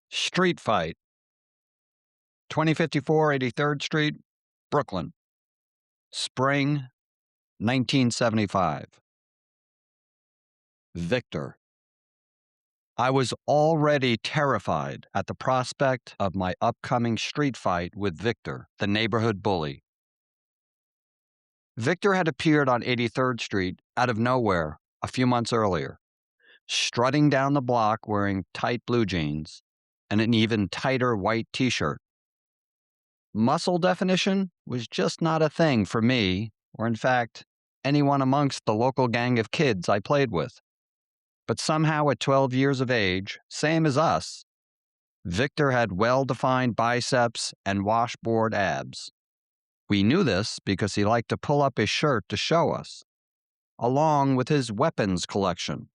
Street fight, 2054 83rd Street, Brooklyn. Spring 1975. Victor. I was already terrified at the prospect of my upcoming street fight with Victor, the neighborhood bully. Victor had appeared on 83rd Street out of nowhere a few months earlier, strutting down the block wearing tight blue jeans and an even tighter white t-shirt. Muscle definition was just not a thing for me, or in fact, anyone amongst the local gang of kids I played with. But somehow at 12 years of age, same as us, Victor had well-defined biceps and washboard abs. We knew this because he liked to pull up his shirt to show us, along with his weapons collection.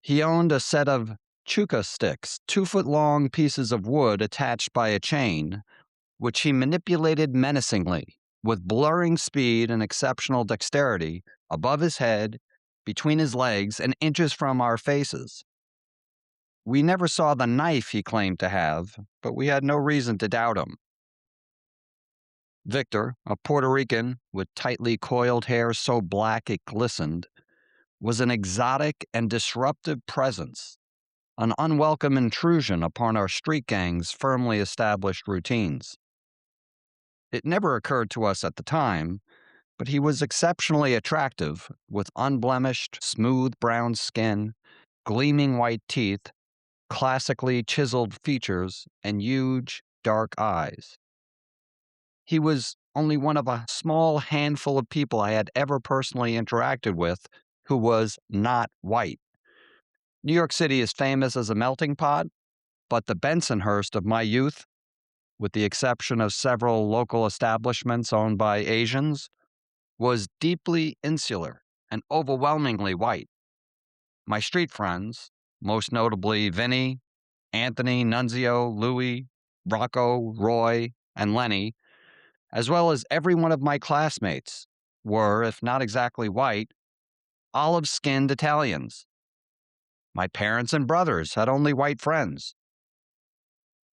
He owned a set of chuka sticks, 2-foot-long pieces of wood attached by a chain, which he manipulated menacingly, with blurring speed and exceptional dexterity, above his head, between his legs, and inches from our faces. We never saw the knife he claimed to have, but we had no reason to doubt him. Victor, a Puerto Rican with tightly coiled hair so black it glistened, was an exotic and disruptive presence, an unwelcome intrusion upon our street gang's firmly established routines. It never occurred to us at the time, but he was exceptionally attractive, with unblemished, smooth brown skin, gleaming white teeth, classically chiseled features, and huge, dark eyes. He was only one of a small handful of people I had ever personally interacted with who was not white. New York City is famous as a melting pot, but the Bensonhurst of my youth, with the exception of several local establishments owned by Asians, was deeply insular and overwhelmingly white. My street friends, most notably Vinny, Anthony, Nunzio, Louie, Rocco, Roy, and Lenny, as well as every one of my classmates, were, if not exactly white, olive-skinned Italians. My parents and brothers had only white friends.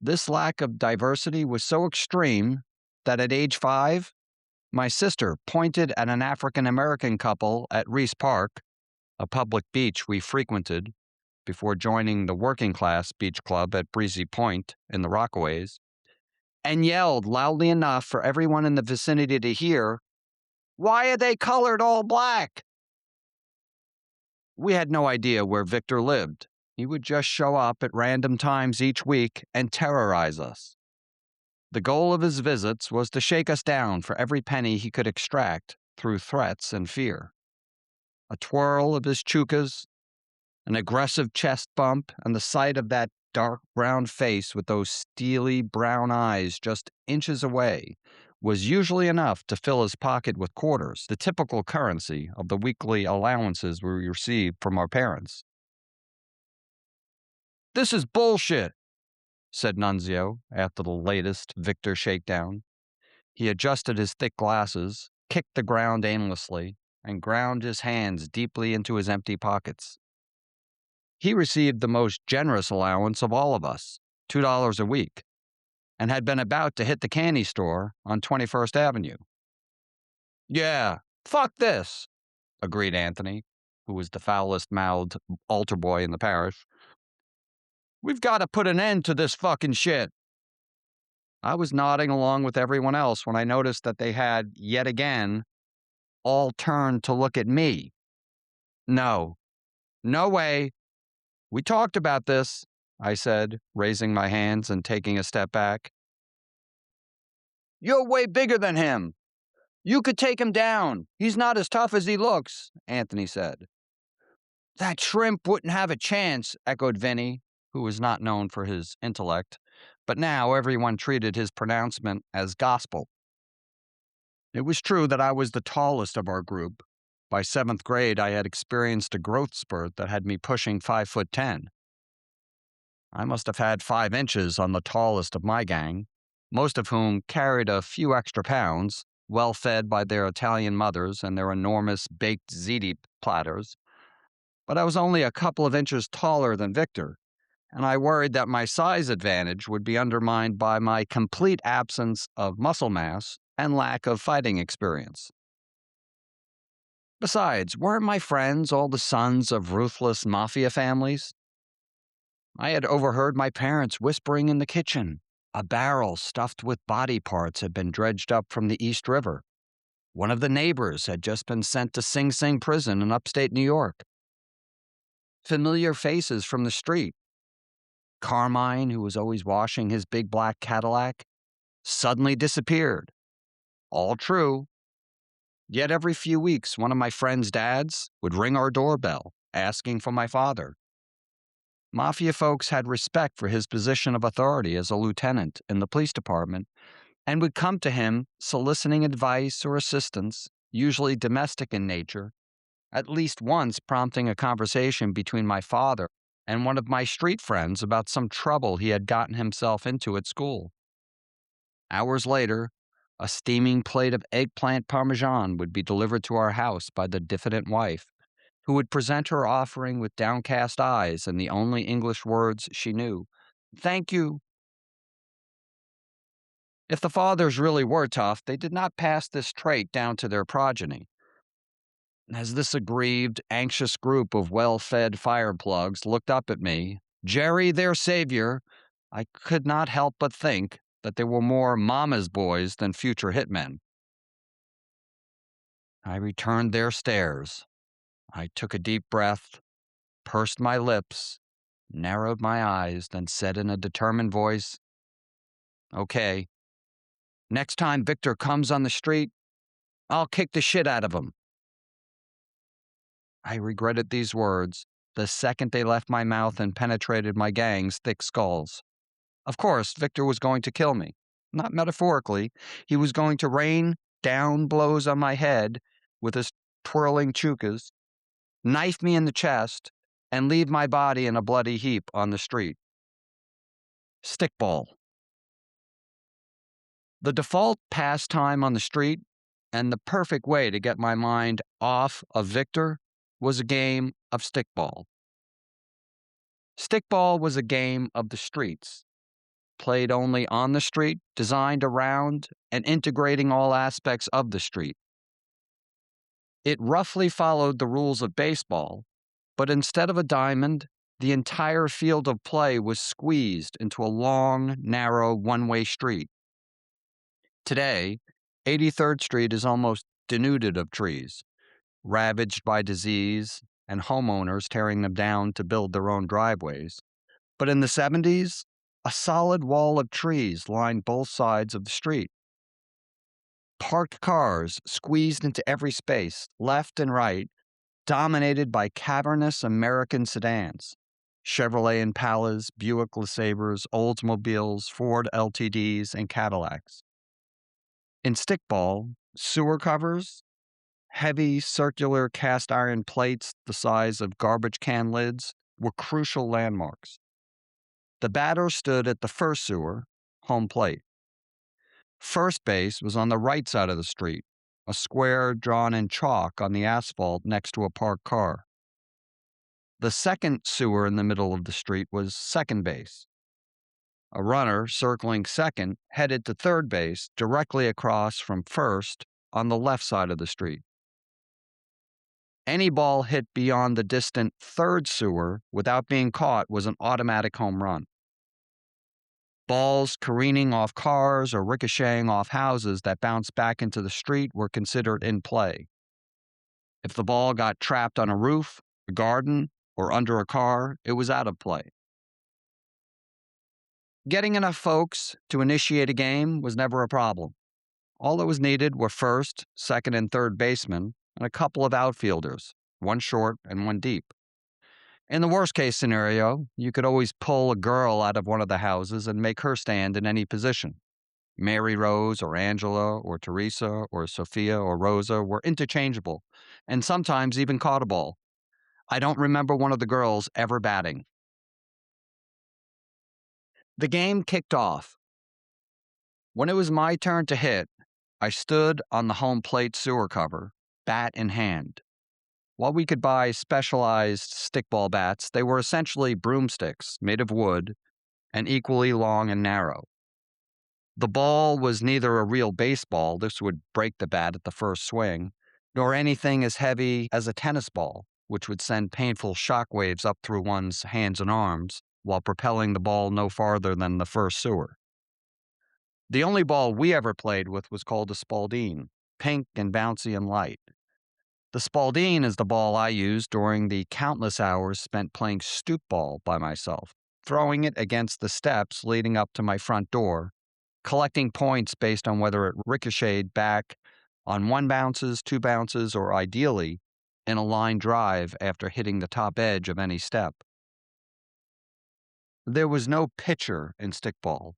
This lack of diversity was so extreme that at age 5, my sister pointed at an African-American couple at Reese Park, a public beach we frequented before joining the working-class beach club at Breezy Point in the Rockaways, and yelled loudly enough for everyone in the vicinity to hear, "Why are they colored all black?" We had no idea where Victor lived. He would just show up at random times each week and terrorize us. The goal of his visits was to shake us down for every penny he could extract through threats and fear. A twirl of his chukas, an aggressive chest bump, and the sight of that dark brown face with those steely brown eyes just inches away was usually enough to fill his pocket with quarters, the typical currency of the weekly allowances we received from our parents. "This is bullshit," said Nunzio after the latest Victor shakedown. He adjusted his thick glasses, kicked the ground aimlessly, and ground his hands deeply into his empty pockets. He received the most generous allowance of all of us, $2 a week, and had been about to hit the candy store on 21st Avenue. "Yeah, fuck this," agreed Anthony, who was the foulest-mouthed altar boy in the parish. "We've got to put an end to this fucking shit." I was nodding along with everyone else when I noticed that they had, yet again, all turned to look at me. "No. No way. We talked about this," I said, raising my hands and taking a step back. "You're way bigger than him. You could take him down. He's not as tough as he looks," Anthony said. "That shrimp wouldn't have a chance," echoed Vinny, who was not known for his intellect, but now everyone treated his pronouncement as gospel. It was true that I was the tallest of our group. By 7th grade, I had experienced a growth spurt that had me pushing 5'10". I must have had 5 inches on the tallest of my gang, most of whom carried a few extra pounds, well fed by their Italian mothers and their enormous baked ziti platters. But I was only a couple of inches taller than Victor, and I worried that my size advantage would be undermined by my complete absence of muscle mass and lack of fighting experience. Besides, weren't my friends all the sons of ruthless mafia families? I had overheard my parents whispering in the kitchen. A barrel stuffed with body parts had been dredged up from the East River. One of the neighbors had just been sent to Sing Sing prison in upstate New York. Familiar faces from the street. Carmine, who was always washing his big black Cadillac, suddenly disappeared. All true. Yet every few weeks, one of my friends' dads would ring our doorbell, asking for my father. Mafia folks had respect for his position of authority as a lieutenant in the police department and would come to him soliciting advice or assistance, usually domestic in nature, at least once prompting a conversation between my father and one of my street friends about some trouble he had gotten himself into at school. Hours later, a steaming plate of eggplant parmesan would be delivered to our house by the diffident wife, who would present her offering with downcast eyes and the only English words she knew: "Thank you." If the fathers really were tough, they did not pass this trait down to their progeny. As this aggrieved, anxious group of well fed fireplugs looked up at me, Jerry their savior, I could not help but think that they were more mama's boys than future hitmen. I returned their stares. I took a deep breath, pursed my lips, narrowed my eyes, then said in a determined voice, "Okay, next time Victor comes on the street, I'll kick the shit out of him." I regretted these words the second they left my mouth and penetrated my gang's thick skulls. Of course, Victor was going to kill me. Not metaphorically, he was going to rain down blows on my head with his twirling chukas, knife me in the chest, and leave my body in a bloody heap on the street. Stickball. The default pastime on the street and the perfect way to get my mind off of Victor was a game of stickball. Stickball was a game of the streets, played only on the street, designed around and integrating all aspects of the street. It roughly followed the rules of baseball, but instead of a diamond, the entire field of play was squeezed into a long, narrow one-way street. Today, 83rd Street is almost denuded of trees, ravaged by disease and homeowners tearing them down to build their own driveways. But in the 70s, a solid wall of trees lined both sides of the street. Parked cars squeezed into every space, left and right, dominated by cavernous American sedans. Chevrolet Impalas, Buick LeSabres, Oldsmobiles, Ford LTDs, and Cadillacs. In stickball, sewer covers, heavy circular cast iron plates the size of garbage can lids, were crucial landmarks. The batter stood at the first sewer, home plate. First base was on the right side of the street, a square drawn in chalk on the asphalt next to a parked car. The second sewer in the middle of the street was second base. A runner circling second headed to third base directly across from first on the left side of the street. Any ball hit beyond the distant third sewer without being caught was an automatic home run. Balls careening off cars or ricocheting off houses that bounced back into the street were considered in play. If the ball got trapped on a roof, a garden, or under a car, it was out of play. Getting enough folks to initiate a game was never a problem. All that was needed were first, second, and third basemen and a couple of outfielders, one short and one deep. In the worst case scenario, you could always pull a girl out of one of the houses and make her stand in any position. Mary Rose or Angela or Teresa or Sophia or Rosa were interchangeable and sometimes even caught a ball. I don't remember one of the girls ever batting. The game kicked off. When it was my turn to hit, I stood on the home plate sewer cover, bat in hand. While we could buy specialized stickball bats, they were essentially broomsticks made of wood and equally long and narrow. The ball was neither a real baseball, this would break the bat at the first swing, nor anything as heavy as a tennis ball, which would send painful shock waves up through one's hands and arms while propelling the ball no farther than the first sewer. The only ball we ever played with was called a Spalding, pink and bouncy and light. The Spalding is the ball I used during the countless hours spent playing stoop ball by myself, throwing it against the steps leading up to my front door, collecting points based on whether it ricocheted back on one bounces, two bounces, or ideally in a line drive after hitting the top edge of any step. There was no pitcher in stickball.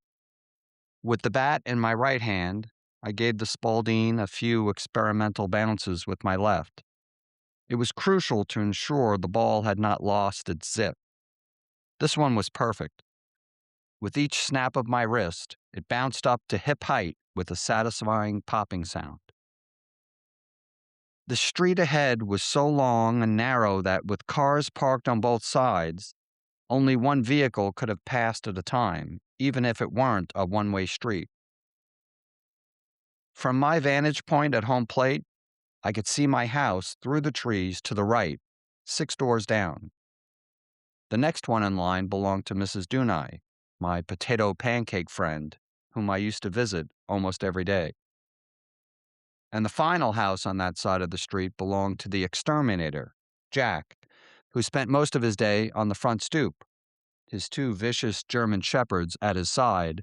With the bat in my right hand, I gave the Spalding a few experimental bounces with my left. It was crucial to ensure the ball had not lost its zip. This one was perfect. With each snap of my wrist, it bounced up to hip height with a satisfying popping sound. The street ahead was so long and narrow that, with cars parked on both sides, only one vehicle could have passed at a time, even if it weren't a one-way street. From my vantage point at home plate, I could see my house through the trees to the right, 6 doors down. The next one in line belonged to Mrs. Dunai, my potato pancake friend, whom I used to visit almost every day. And the final house on that side of the street belonged to the exterminator, Jack, who spent most of his day on the front stoop, his 2 vicious German shepherds at his side,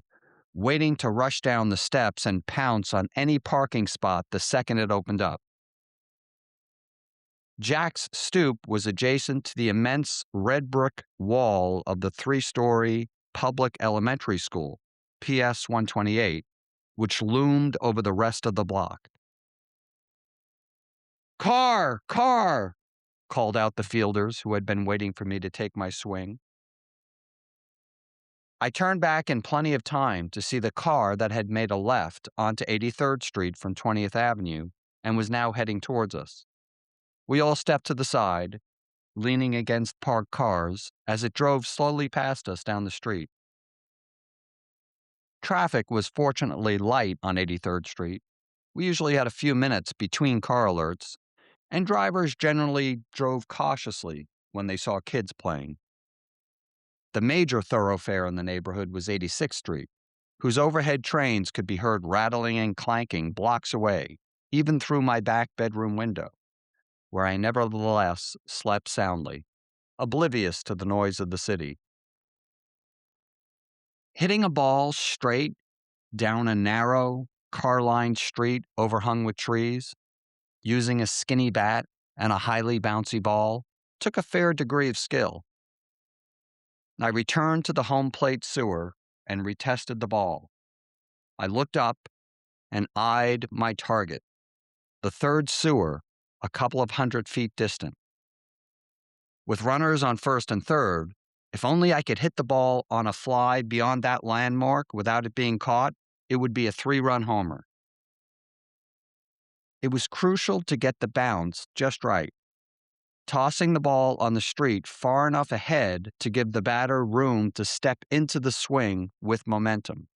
waiting to rush down the steps and pounce on any parking spot the second it opened up. Jack's stoop was adjacent to the immense red brick wall of the 3-story public elementary school, PS 128, which loomed over the rest of the block. "Car! Car!" called out the fielders who had been waiting for me to take my swing. I turned back in plenty of time to see the car that had made a left onto 83rd Street from 20th Avenue and was now heading towards us. We all stepped to the side, leaning against parked cars as it drove slowly past us down the street. Traffic was fortunately light on 83rd Street. We usually had a few minutes between car alerts, and drivers generally drove cautiously when they saw kids playing. The major thoroughfare in the neighborhood was 86th Street, whose overhead trains could be heard rattling and clanking blocks away, even through my back bedroom window, where I nevertheless slept soundly, oblivious to the noise of the city. Hitting a ball straight down a narrow, car-lined street overhung with trees, using a skinny bat and a highly bouncy ball, took a fair degree of skill. I returned to the home plate sewer and retested the ball. I looked up and eyed my target, the third sewer, a couple of 100 feet distant. With runners on first and third, if only I could hit the ball on a fly beyond that landmark without it being caught, it would be a 3-run homer. It was crucial to get the bounce just right, tossing the ball on the street far enough ahead to give the batter room to step into the swing with momentum,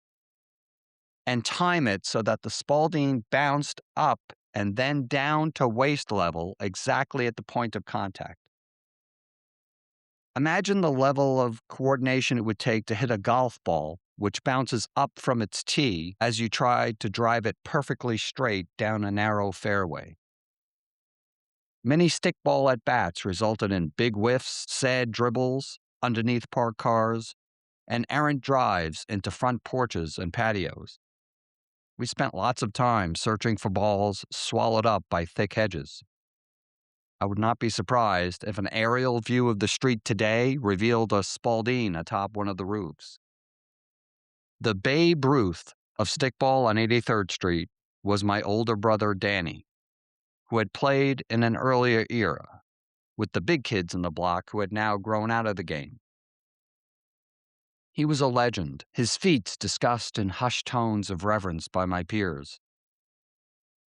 and time it so that the Spalding bounced up and then down to waist level exactly at the point of contact. Imagine the level of coordination it would take to hit a golf ball which bounces up from its tee as you try to drive it perfectly straight down a narrow fairway. Many stickball at-bats resulted in big whiffs, sad dribbles underneath parked cars, and errant drives into front porches and patios. We spent lots of time searching for balls swallowed up by thick hedges. I would not be surprised if an aerial view of the street today revealed a Spalding atop one of the roofs. The Babe Ruth of stickball on 83rd Street was my older brother Danny, who had played in an earlier era, with the big kids in the block who had now grown out of the game. He was a legend, his feats discussed in hushed tones of reverence by my peers.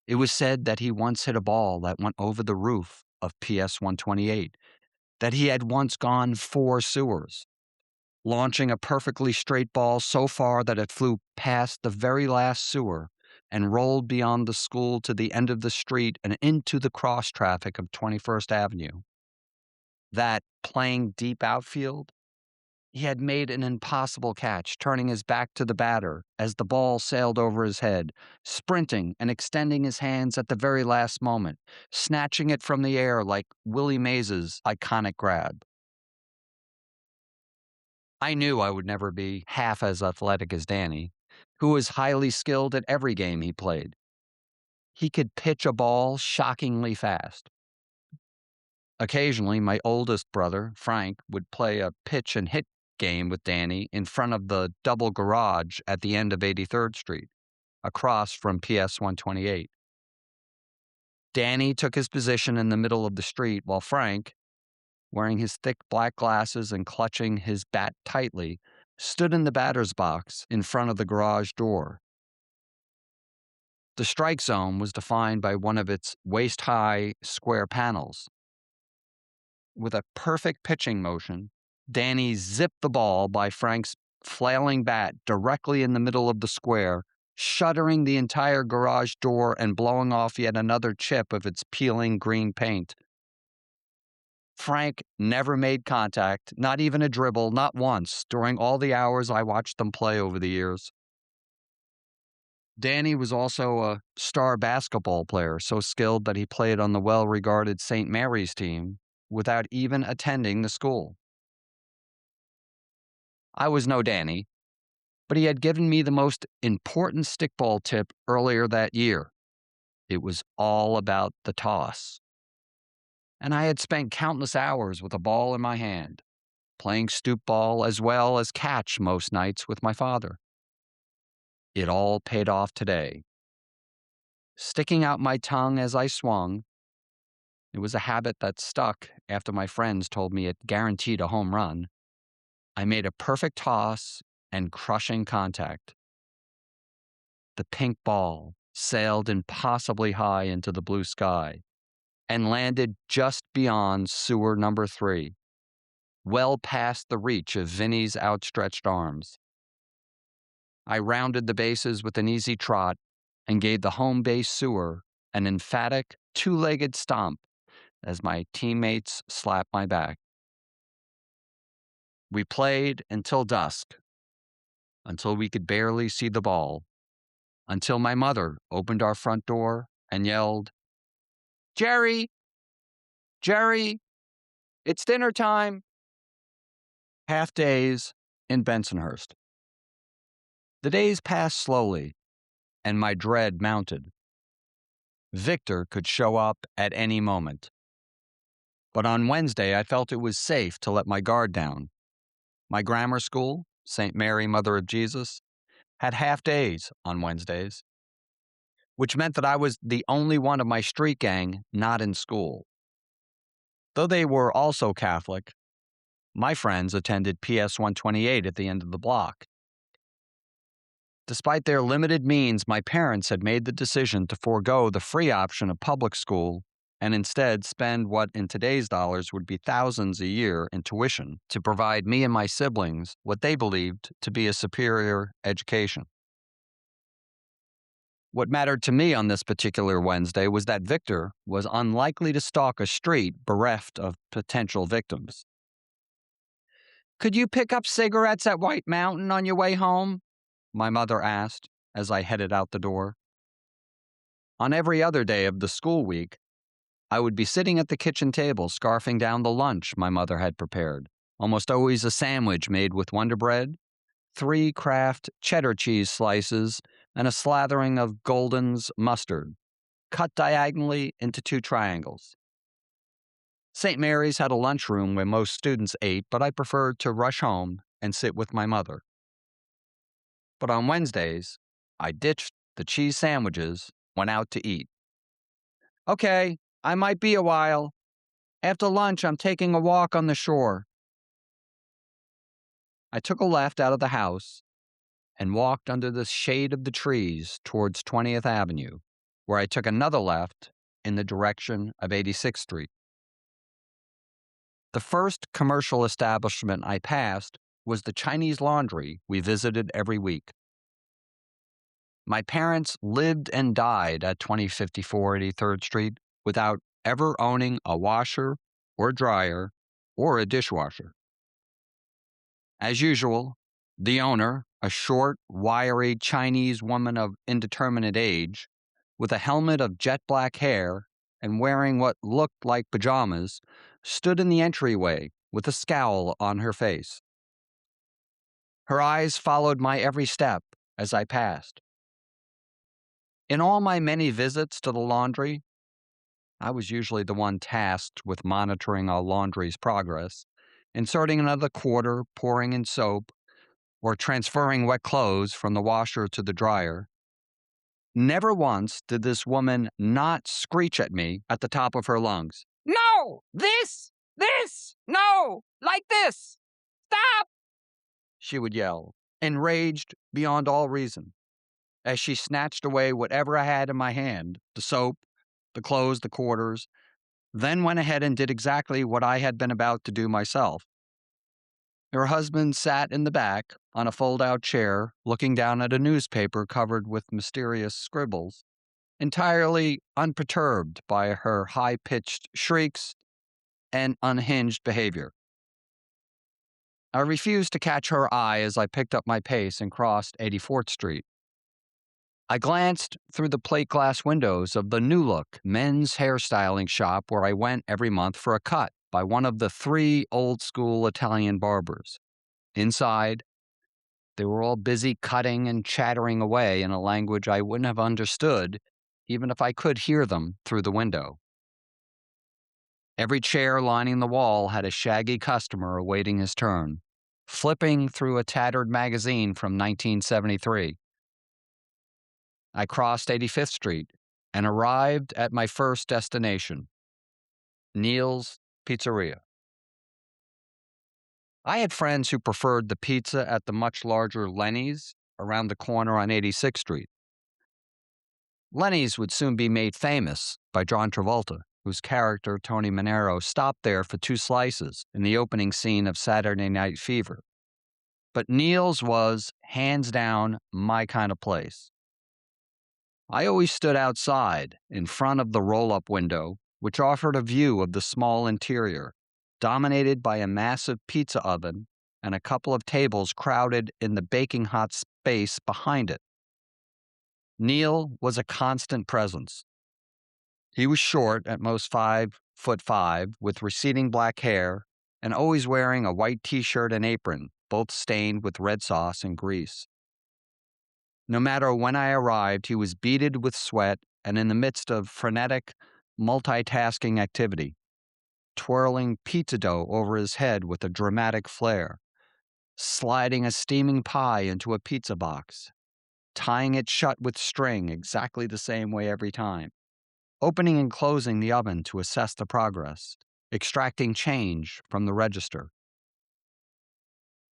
It was said that he once hit a ball that went over the roof of PS 128 that he had once gone 4 sewers, launching a perfectly straight ball so far that it flew past the very last sewer and rolled beyond the school to the end of the street and into the cross traffic of 21st Avenue. That playing deep outfield, he had made an impossible catch, turning his back to the batter as the ball sailed over his head, sprinting and extending his hands at the very last moment, snatching it from the air like Willie Mays' iconic grab. I knew I would never be half as athletic as Danny, who was highly skilled at every game he played. He could pitch a ball shockingly fast. Occasionally, my oldest brother, Frank, would play a pitch and hit game with Danny in front of the double garage at the end of 83rd Street, across from PS 128. Danny took his position in the middle of the street while Frank, wearing his thick black glasses and clutching his bat tightly, stood in the batter's box in front of the garage door. The strike zone was defined by one of its waist-high square panels. With a perfect pitching motion, Danny zipped the ball by Frank's flailing bat directly in the middle of the square, shuttering the entire garage door and blowing off yet another chip of its peeling green paint. Frank never made contact, not even a dribble, not once, during all the hours I watched them play over the years. Danny was also a star basketball player, so skilled that he played on the well-regarded St. Mary's team without even attending the school. I was no Danny, but he had given me the most important stickball tip earlier that year. It was all about the toss. And I had spent countless hours with a ball in my hand, playing stoop ball as well as catch most nights with my father. It all paid off today. Sticking out my tongue as I swung, it was a habit that stuck after my friends told me it guaranteed a home run. I made a perfect toss and crushing contact. The pink ball sailed impossibly high into the blue sky and landed just beyond sewer number 3, well past the reach of Vinny's outstretched arms. I rounded the bases with an easy trot and gave the home base sewer an emphatic two-legged stomp as my teammates slapped my back. We played until dusk, until we could barely see the ball, until my mother opened our front door and yelled, "Jerry! Jerry! It's dinner time!" Half days in Bensonhurst. The days passed slowly, and my dread mounted. Victor could show up at any moment. But on Wednesday, I felt it was safe to let my guard down. My grammar school, St. Mary Mother of Jesus, had half days on Wednesdays, which meant that I was the only one of my street gang not in school. Though they were also Catholic, my friends attended PS 128 at the end of the block. Despite their limited means, my parents had made the decision to forego the free option of public school and instead spend what in today's dollars would be thousands a year in tuition to provide me and my siblings what they believed to be a superior education. What mattered to me on this particular Wednesday was that Victor was unlikely to stalk a street bereft of potential victims. "Could you pick up cigarettes at White Mountain on your way home?" my mother asked as I headed out the door. On every other day of the school week, I would be sitting at the kitchen table scarfing down the lunch my mother had prepared, almost always a sandwich made with Wonder Bread, 3 Kraft cheddar cheese slices, and a slathering of Golden's mustard, cut diagonally into 2 triangles. St. Mary's had a lunchroom where most students ate, but I preferred to rush home and sit with my mother. But on Wednesdays, I ditched the cheese sandwiches, went out to eat. "Okay, I might be a while. After lunch, I'm taking a walk on the shore." I took a left out of the house and walked under the shade of the trees towards 20th Avenue, where I took another left in the direction of 86th Street. The first commercial establishment I passed was the Chinese laundry we visited every week. My parents lived and died at 2054 83rd Street without ever owning a washer or dryer or a dishwasher. As usual, the owner, a short, wiry Chinese woman of indeterminate age, with a helmet of jet black hair and wearing what looked like pajamas, stood in the entryway with a scowl on her face. Her eyes followed my every step as I passed. In all my many visits to the laundry, I was usually the one tasked with monitoring our laundry's progress, inserting another quarter, pouring in soap, or transferring wet clothes from the washer to the dryer. Never once did this woman not screech at me at the top of her lungs. No! No! Like this! Stop! She would yell, enraged beyond all reason, as she snatched away whatever I had in my hand, the soap, the clothes, the quarters, then went ahead and did exactly what I had been about to do myself. Her husband sat in the back on a fold-out chair, looking down at a newspaper covered with mysterious scribbles, entirely unperturbed by her high-pitched shrieks and unhinged behavior. I refused to catch her eye as I picked up my pace and crossed 84th Street. I glanced through the plate glass windows of the New Look men's hairstyling shop where I went every month for a cut by one of the 3 old-school Italian barbers. Inside, they were all busy cutting and chattering away in a language I wouldn't have understood even if I could hear them through the window. Every chair lining the wall had a shaggy customer awaiting his turn, flipping through a tattered magazine from 1973. I crossed 85th Street and arrived at my first destination, Neil's Pizzeria. I had friends who preferred the pizza at the much larger Lenny's around the corner on 86th Street. Lenny's would soon be made famous by John Travolta, whose character, Tony Manero, stopped there for 2 slices in the opening scene of Saturday Night Fever. But Neil's was, hands down, my kind of place. I always stood outside, in front of the roll-up window, which offered a view of the small interior, dominated by a massive pizza oven and a couple of tables crowded in the baking hot space behind it. Neil was a constant presence. He was short, at most 5'5", with receding black hair, and always wearing a white t-shirt and apron, both stained with red sauce and grease. No matter when I arrived, he was beaded with sweat and in the midst of frenetic, multitasking activity, twirling pizza dough over his head with a dramatic flair, sliding a steaming pie into a pizza box, tying it shut with string exactly the same way every time, opening and closing the oven to assess the progress, extracting change from the register.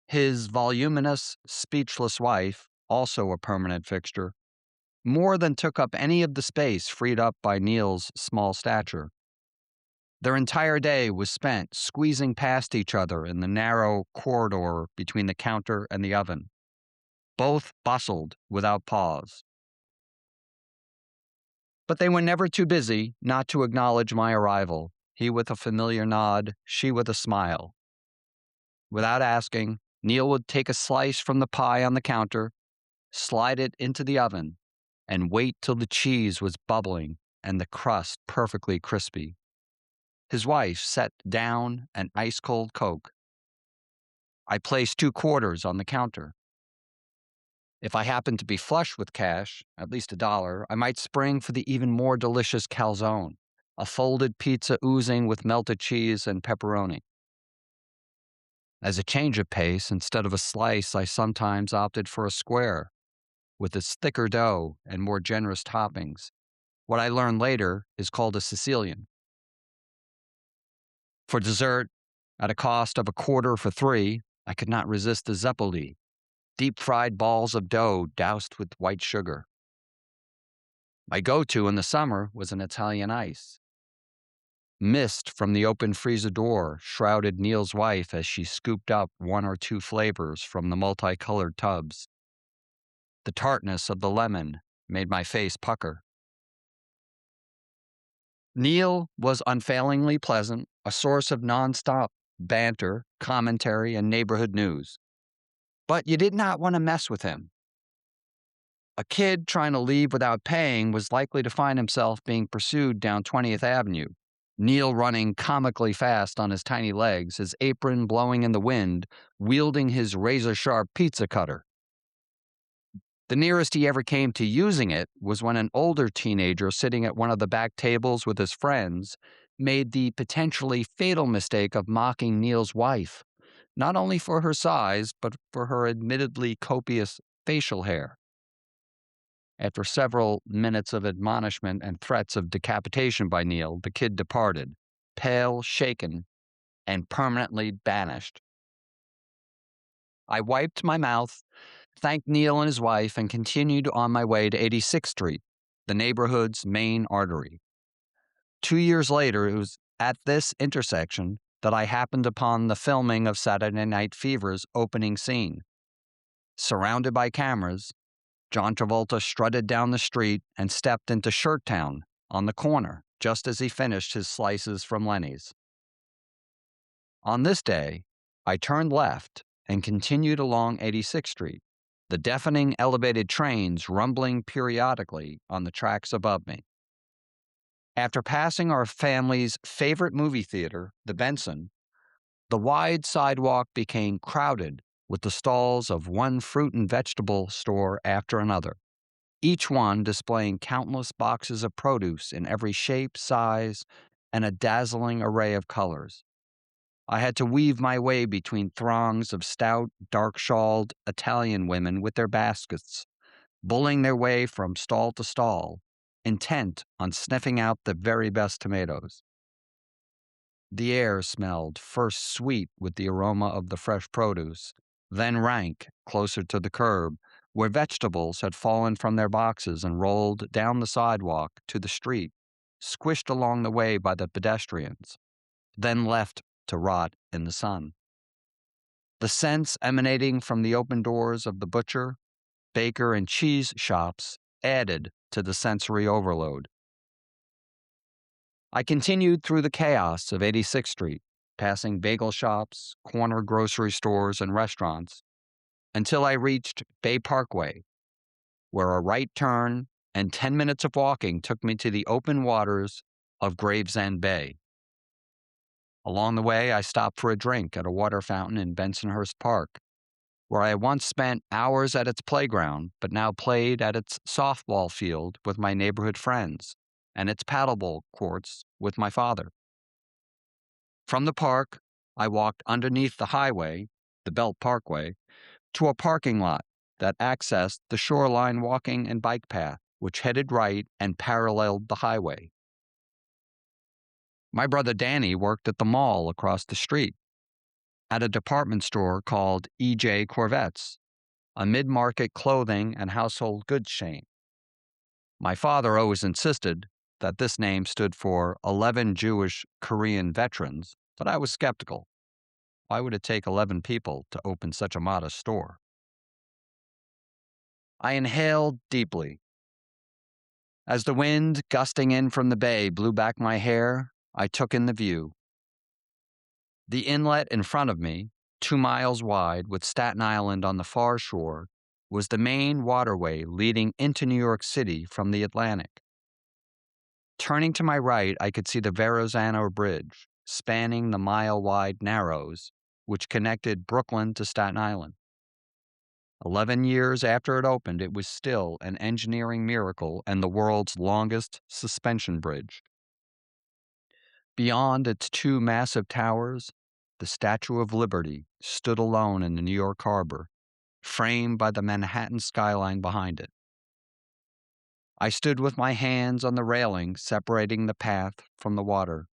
His voluminous, speechless wife, also a permanent fixture, more than took up any of the space freed up by Neil's small stature. Their entire day was spent squeezing past each other in the narrow corridor between the counter and the oven. Both bustled without pause. But they were never too busy not to acknowledge my arrival, he with a familiar nod, she with a smile. Without asking, Neil would take a slice from the pie on the counter, slide it into the oven, and wait till the cheese was bubbling and the crust perfectly crispy. His wife set down an ice-cold Coke. I placed 2 quarters on the counter. If I happened to be flush with cash, at least $1, I might spring for the even more delicious calzone, a folded pizza oozing with melted cheese and pepperoni. As a change of pace, instead of a slice, I sometimes opted for a square, with its thicker dough and more generous toppings. What I learned later is called a Sicilian. For dessert, at a cost of a quarter for 3, I could not resist the zeppoli, deep-fried balls of dough doused with white sugar. My go-to in the summer was an Italian ice. Mist from the open freezer door shrouded Neil's wife as she scooped up one or two flavors from the multicolored tubs. The tartness of the lemon made my face pucker. Neil was unfailingly pleasant, a source of nonstop banter, commentary, and neighborhood news. But you did not want to mess with him. A kid trying to leave without paying was likely to find himself being pursued down 20th Avenue. Neil running comically fast on his tiny legs, his apron blowing in the wind, wielding his razor-sharp pizza cutter. The nearest he ever came to using it was when an older teenager sitting at one of the back tables with his friends made the potentially fatal mistake of mocking Neil's wife, not only for her size, but for her admittedly copious facial hair. After several minutes of admonishment and threats of decapitation by Neil, the kid departed, pale, shaken, and permanently banished. I wiped my mouth, thanked Neil and his wife, and continued on my way to 86th Street, the neighborhood's main artery. 2 years later, it was at this intersection that I happened upon the filming of Saturday Night Fever's opening scene. Surrounded by cameras, John Travolta strutted down the street and stepped into Shirt Town on the corner just as he finished his slices from Lenny's. On this day, I turned left and continued along 86th Street, the deafening elevated trains rumbling periodically on the tracks above me. After passing our family's favorite movie theater, the Benson, the wide sidewalk became crowded with the stalls of one fruit and vegetable store after another, each one displaying countless boxes of produce in every shape, size, and a dazzling array of colors. I had to weave my way between throngs of stout, dark-shawled Italian women with their baskets, bulling their way from stall to stall, intent on sniffing out the very best tomatoes. The air smelled first sweet with the aroma of the fresh produce, then rank closer to the curb, where vegetables had fallen from their boxes and rolled down the sidewalk to the street, squished along the way by the pedestrians, then left to rot in the sun. The scents emanating from the open doors of the butcher, baker, and cheese shops added to the sensory overload. I continued through the chaos of 86th Street, passing bagel shops, corner grocery stores, and restaurants, until I reached Bay Parkway, where a right turn and 10 minutes of walking took me to the open waters of Gravesend Bay. Along the way, I stopped for a drink at a water fountain in Bensonhurst Park, where I once spent hours at its playground, but now played at its softball field with my neighborhood friends and its paddleball courts with my father. From the park, I walked underneath the highway, the Belt Parkway, to a parking lot that accessed the shoreline walking and bike path, which headed right and paralleled the highway. My brother Danny worked at the mall across the street, at a department store called E.J. Corvette's, a mid-market clothing and household goods chain. My father always insisted that this name stood for 11 Jewish Korean veterans, but I was skeptical. Why would it take 11 people to open such a modest store? I inhaled deeply. As the wind gusting in from the bay blew back my hair, I took in the view. The inlet in front of me, 2 miles wide with Staten Island on the far shore, was the main waterway leading into New York City from the Atlantic. Turning to my right, I could see the Verrazano Bridge, spanning the mile-wide Narrows, which connected Brooklyn to Staten Island. 11 years after it opened, it was still an engineering miracle and the world's longest suspension bridge. Beyond its 2 massive towers, the Statue of Liberty stood alone in the New York harbor, framed by the Manhattan skyline behind it. I stood with my hands on the railing separating the path from the water.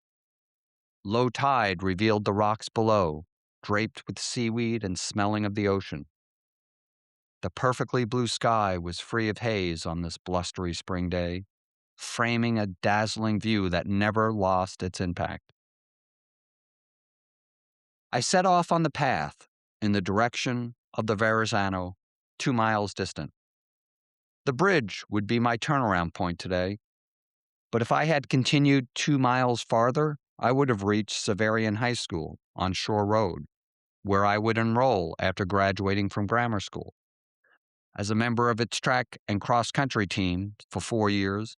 Low tide revealed the rocks below, draped with seaweed and smelling of the ocean. The perfectly blue sky was free of haze on this blustery spring day, framing a dazzling view that never lost its impact. I set off on the path in the direction of the Verrazano, 2 miles distant. The bridge would be my turnaround point today, but if I had continued 2 miles farther, I would have reached Severian High School on Shore Road, where I would enroll after graduating from grammar school. As a member of its track and cross country team for 4 years,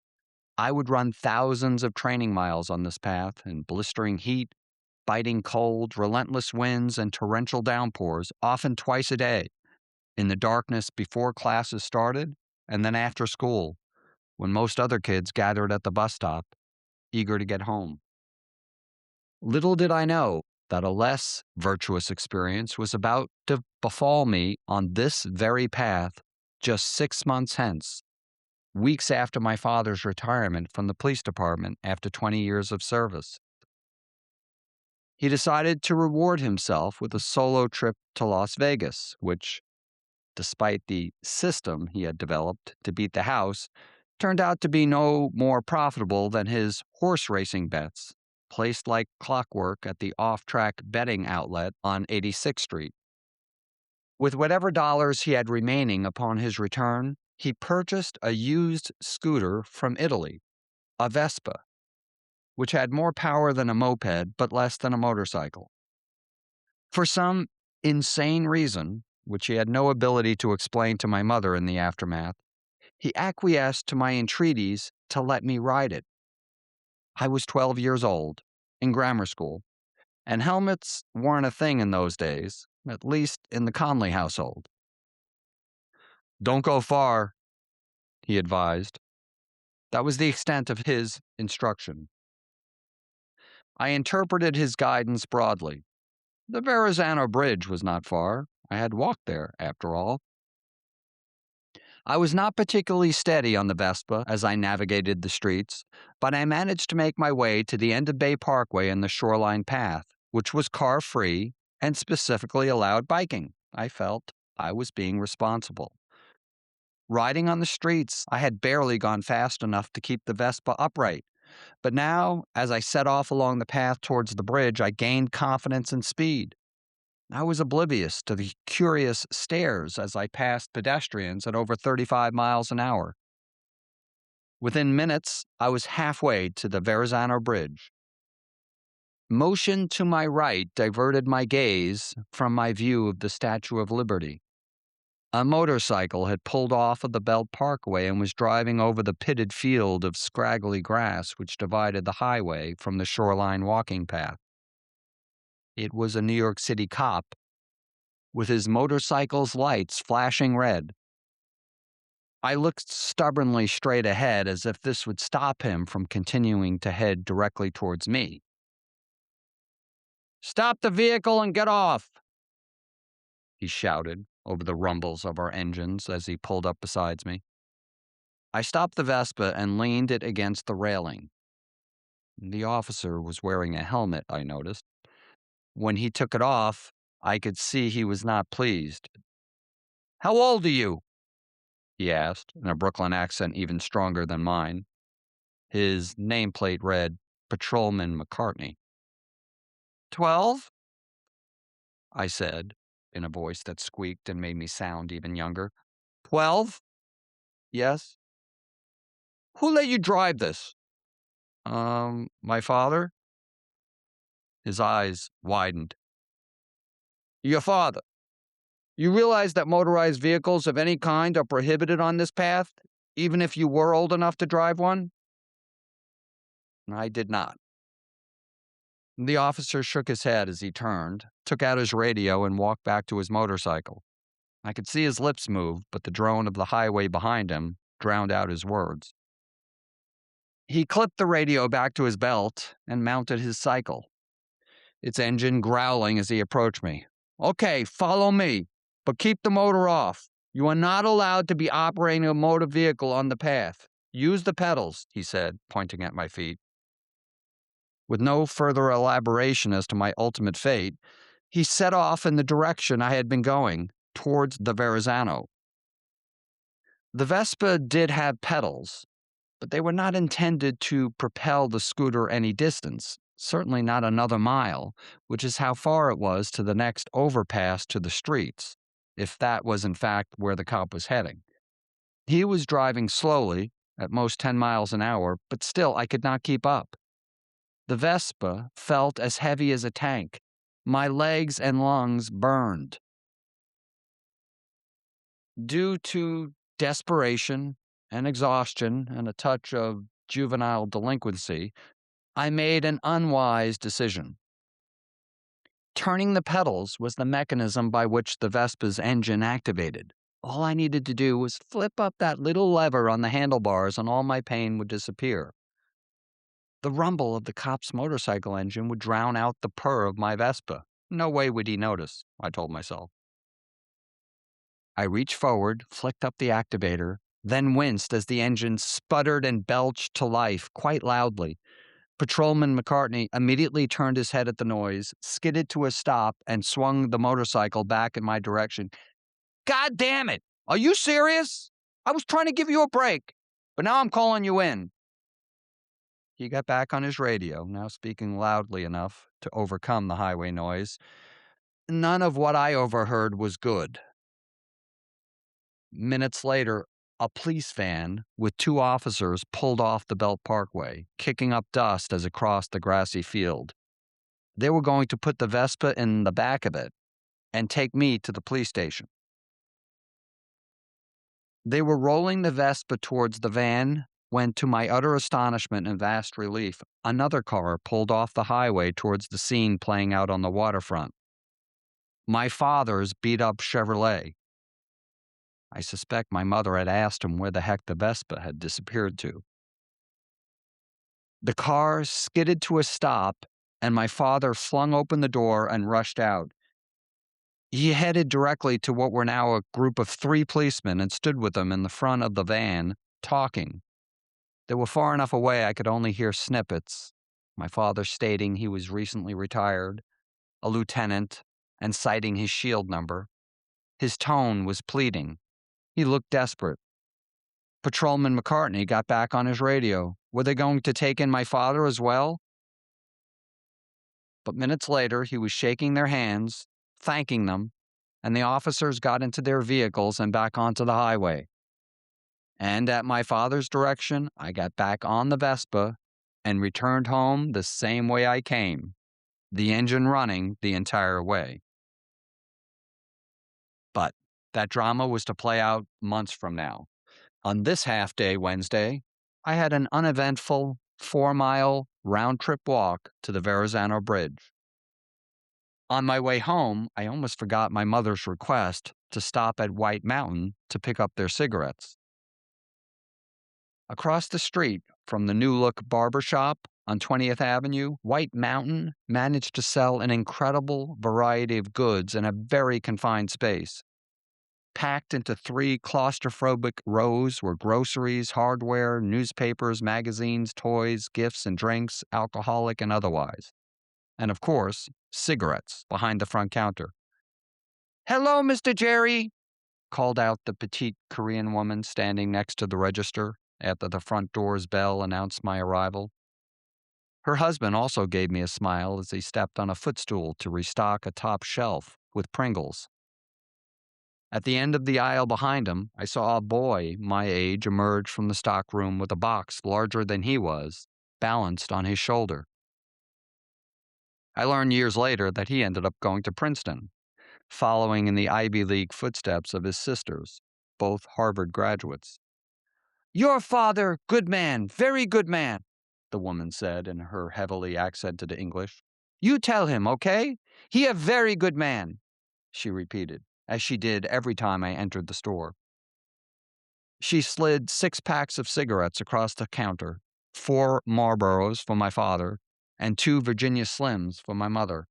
I would run thousands of training miles on this path in blistering heat, biting cold, relentless winds, and torrential downpours, often twice a day, in the darkness before classes started and then after school, when most other kids gathered at the bus stop, eager to get home. Little did I know that a less virtuous experience was about to befall me on this very path just 6 months hence, weeks after my father's retirement from the police department after 20 years of service. He decided to reward himself with a solo trip to Las Vegas, which, despite the system he had developed to beat the house, turned out to be no more profitable than his horse racing bets, placed like clockwork at the off-track betting outlet on 86th Street. With whatever dollars he had remaining upon his return, he purchased a used scooter from Italy, a Vespa, which had more power than a moped but less than a motorcycle. For some insane reason, which he had no ability to explain to my mother in the aftermath, he acquiesced to my entreaties to let me ride it. I was 12 years old, in grammar school, and helmets weren't a thing in those days, at least in the Conley household. "Don't go far," he advised. That was the extent of his instruction. I interpreted his guidance broadly. The Verrazano Bridge was not far. I had walked there, after all. I was not particularly steady on the Vespa as I navigated the streets, but I managed to make my way to the end of Bay Parkway and the Shoreline Path, which was car-free and specifically allowed biking. I felt I was being responsible. Riding on the streets, I had barely gone fast enough to keep the Vespa upright. But now, as I set off along the path towards the bridge, I gained confidence and speed. I was oblivious to the curious stares as I passed pedestrians at over 35 miles an hour. Within minutes, I was halfway to the Verrazano Bridge. Motion to my right diverted my gaze from my view of the Statue of Liberty. A motorcycle had pulled off of the Belt Parkway and was driving over the pitted field of scraggly grass which divided the highway from the shoreline walking path. It was a New York City cop, with his motorcycle's lights flashing red. I looked stubbornly straight ahead as if this would stop him from continuing to head directly towards me. "Stop the vehicle and get off!" he shouted over the rumbles of our engines as he pulled up beside me. I stopped the Vespa and leaned it against the railing. The officer was wearing a helmet, I noticed. When he took it off, I could see he was not pleased. "How old are you?" he asked, in a Brooklyn accent even stronger than mine. His nameplate read Patrolman McCartney. 12? I said, in a voice that squeaked and made me sound even younger. 12? Yes. Who let you drive this? My father? His eyes widened. Your father. You realize that motorized vehicles of any kind are prohibited on this path, even if you were old enough to drive one? I did not. The officer shook his head as he turned, took out his radio, and walked back to his motorcycle. I could see his lips move, but the drone of the highway behind him drowned out his words. He clipped the radio back to his belt and mounted his cycle, its engine growling as he approached me. "Okay, follow me, but keep the motor off. You are not allowed to be operating a motor vehicle on the path. Use the pedals," he said, pointing at my feet. With no further elaboration as to my ultimate fate, he set off in the direction I had been going, towards the Verrazano. The Vespa did have pedals, but they were not intended to propel the scooter any distance, certainly not another mile, which is how far it was to the next overpass to the streets, if that was in fact where the cop was heading. He was driving slowly, at most 10 miles an hour, but still I could not keep up. The Vespa felt as heavy as a tank. My legs and lungs burned. Due to desperation and exhaustion and a touch of juvenile delinquency, I made an unwise decision. Turning the pedals was the mechanism by which the Vespa's engine activated. All I needed to do was flip up that little lever on the handlebars and all my pain would disappear. The rumble of the cop's motorcycle engine would drown out the purr of my Vespa. No way would he notice, I told myself. I reached forward, flicked up the activator, then winced as the engine sputtered and belched to life quite loudly. Patrolman McCartney immediately turned his head at the noise, skidded to a stop, and swung the motorcycle back in my direction. God damn it! Are you serious? I was trying to give you a break, but now I'm calling you in. He got back on his radio, now speaking loudly enough to overcome the highway noise. None of what I overheard was good. Minutes later, a police van with 2 officers pulled off the Belt Parkway, kicking up dust as it crossed the grassy field. They were going to put the Vespa in the back of it and take me to the police station. They were rolling the Vespa towards the van when, to my utter astonishment and vast relief, another car pulled off the highway towards the scene playing out on the waterfront. My father's beat-up Chevrolet. I suspect my mother had asked him where the heck the Vespa had disappeared to. The car skidded to a stop, and my father flung open the door and rushed out. He headed directly to what were now a group of 3 policemen and stood with them in the front of the van, talking. They were far enough away I could only hear snippets. My father stating he was recently retired, a lieutenant, and citing his shield number. His tone was pleading. He looked desperate. Patrolman McCartney got back on his radio. Were they going to take in my father as well? But minutes later, he was shaking their hands, thanking them, and the officers got into their vehicles and back onto the highway. And at my father's direction, I got back on the Vespa and returned home the same way I came, the engine running the entire way. But that drama was to play out months from now. On this half-day Wednesday, I had an uneventful 4-mile round-trip walk to the Verrazano Bridge. On my way home, I almost forgot my mother's request to stop at White Mountain to pick up their cigarettes. Across the street from the New Look barber shop on 20th Avenue, White Mountain managed to sell an incredible variety of goods in a very confined space. Packed into 3 claustrophobic rows were groceries, hardware, newspapers, magazines, toys, gifts and drinks, alcoholic and otherwise. And of course, cigarettes behind the front counter. "Hello, Mr. Jerry," called out the petite Korean woman standing next to the register after the front door's bell announced my arrival. Her husband also gave me a smile as he stepped on a footstool to restock a top shelf with Pringles. At the end of the aisle behind him, I saw a boy my age emerge from the stockroom with a box larger than he was, balanced on his shoulder. I learned years later that he ended up going to Princeton, following in the Ivy League footsteps of his sisters, both Harvard graduates. "Your father, good man, very good man," the woman said in her heavily accented English. "You tell him, okay? He a very good man," she repeated, as she did every time I entered the store. She slid 6 packs of cigarettes across the counter, 4 Marlboros for my father, and 2 Virginia Slims for my mother.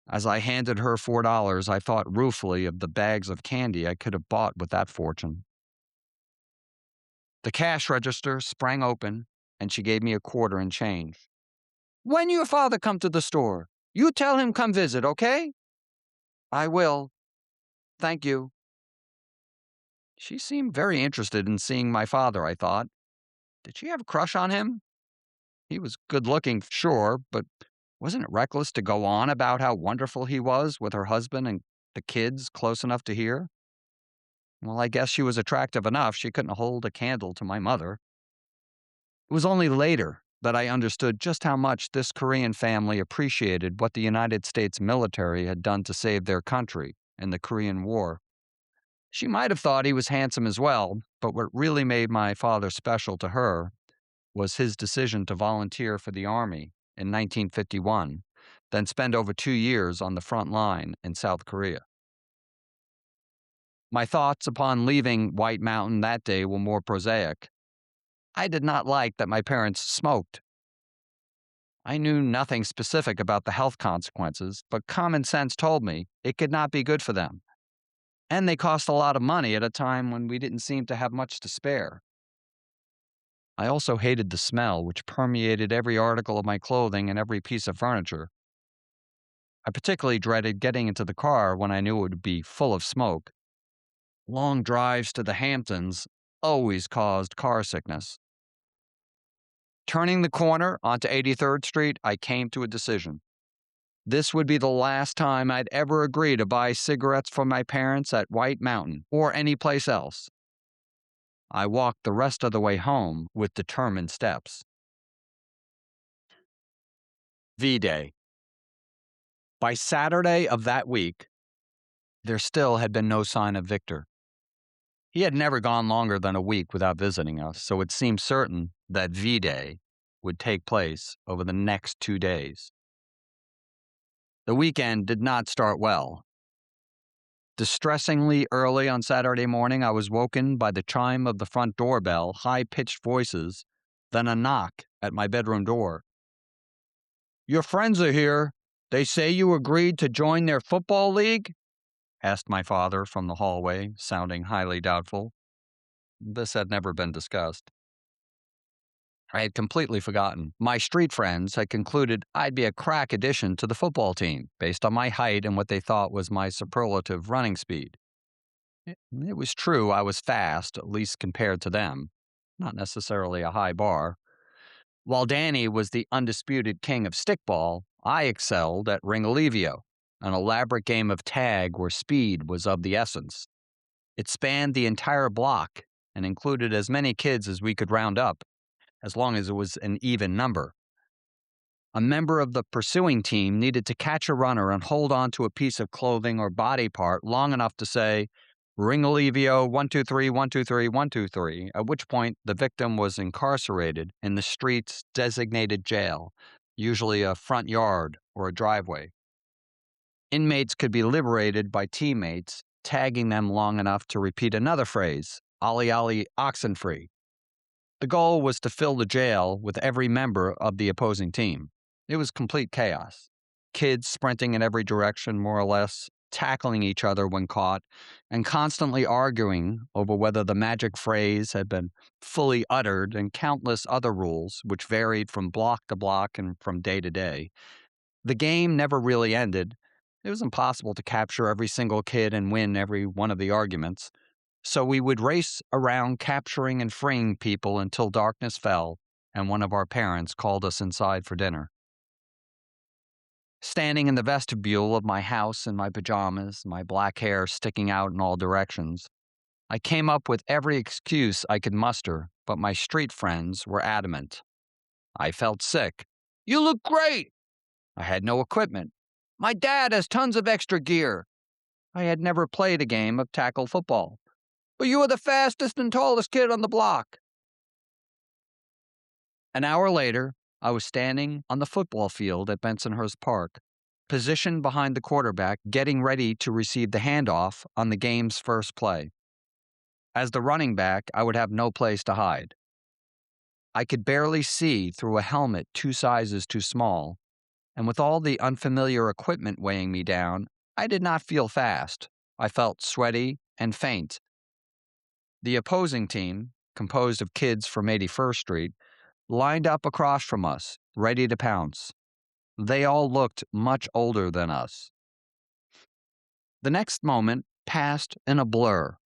As I handed her $4, I thought ruefully of the bags of candy I could have bought with that fortune. The cash register sprang open, and she gave me a quarter in change. "When your father come to the store, you tell him come visit, okay?" "I will. Thank you." She seemed very interested in seeing my father, I thought. Did she have a crush on him? He was good looking, sure, but wasn't it reckless to go on about how wonderful he was with her husband and the kids close enough to hear? Well, I guess she was attractive enough she couldn't hold a candle to my mother. It was only later that I understood just how much this Korean family appreciated what the United States military had done to save their country in the Korean War. She might have thought he was handsome as well, but what really made my father special to her was his decision to volunteer for the Army in 1951, then spend over 2 years on the front line in South Korea. My thoughts upon leaving White Mountain that day were more prosaic. I did not like that my parents smoked. I knew nothing specific about the health consequences, but common sense told me it could not be good for them. And they cost a lot of money at a time when we didn't seem to have much to spare. I also hated the smell, which permeated every article of my clothing and every piece of furniture. I particularly dreaded getting into the car when I knew it would be full of smoke. Long drives to the Hamptons always caused car sickness. Turning the corner onto 83rd Street, I came to a decision. This would be the last time I'd ever agree to buy cigarettes for my parents at White Mountain or any place else. I walked the rest of the way home with determined steps. V-Day. By Saturday of that week, there still had been no sign of Victor. He had never gone longer than a week without visiting us, so it seemed certain that V-Day would take place over the next 2 days. The weekend did not start well. Distressingly early on Saturday morning, I was woken by the chime of the front doorbell, high-pitched voices, then a knock at my bedroom door. "Your friends are here. They say you agreed to join their football league?" asked my father from the hallway, sounding highly doubtful. This had never been discussed. I had completely forgotten. My street friends had concluded I'd be a crack addition to the football team based on my height and what they thought was my superlative running speed. It was true I was fast, at least compared to them, not necessarily a high bar. While Danny was the undisputed king of stickball, I excelled at ringalivio, an elaborate game of tag where speed was of the essence. It spanned the entire block and included as many kids as we could round up, as long as it was an even number. A member of the pursuing team needed to catch a runner and hold on to a piece of clothing or body part long enough to say, "Ringalivio 123 123 123," at which point the victim was incarcerated in the street's designated jail, usually a front yard or a driveway. Inmates could be liberated by teammates, tagging them long enough to repeat another phrase, "Ollie Ollie Oxenfree." The goal was to fill the jail with every member of the opposing team. It was complete chaos. Kids sprinting in every direction, more or less, tackling each other when caught, and constantly arguing over whether the magic phrase had been fully uttered, and countless other rules, which varied from block to block and from day to day. The game never really ended. It was impossible to capture every single kid and win every one of the arguments. So we would race around capturing and freeing people until darkness fell and one of our parents called us inside for dinner. Standing in the vestibule of my house in my pajamas, my black hair sticking out in all directions, I came up with every excuse I could muster, but my street friends were adamant. I felt sick. "You look great!" I had no equipment. "My dad has tons of extra gear." I had never played a game of tackle football. "But you are the fastest and tallest kid on the block." An hour later, I was standing on the football field at Bensonhurst Park, positioned behind the quarterback, getting ready to receive the handoff on the game's first play. As the running back, I would have no place to hide. I could barely see through a helmet 2 sizes too small, and with all the unfamiliar equipment weighing me down, I did not feel fast. I felt sweaty and faint. The opposing team, composed of kids from 81st Street, lined up across from us, ready to pounce. They all looked much older than us. The next moment passed in a blur.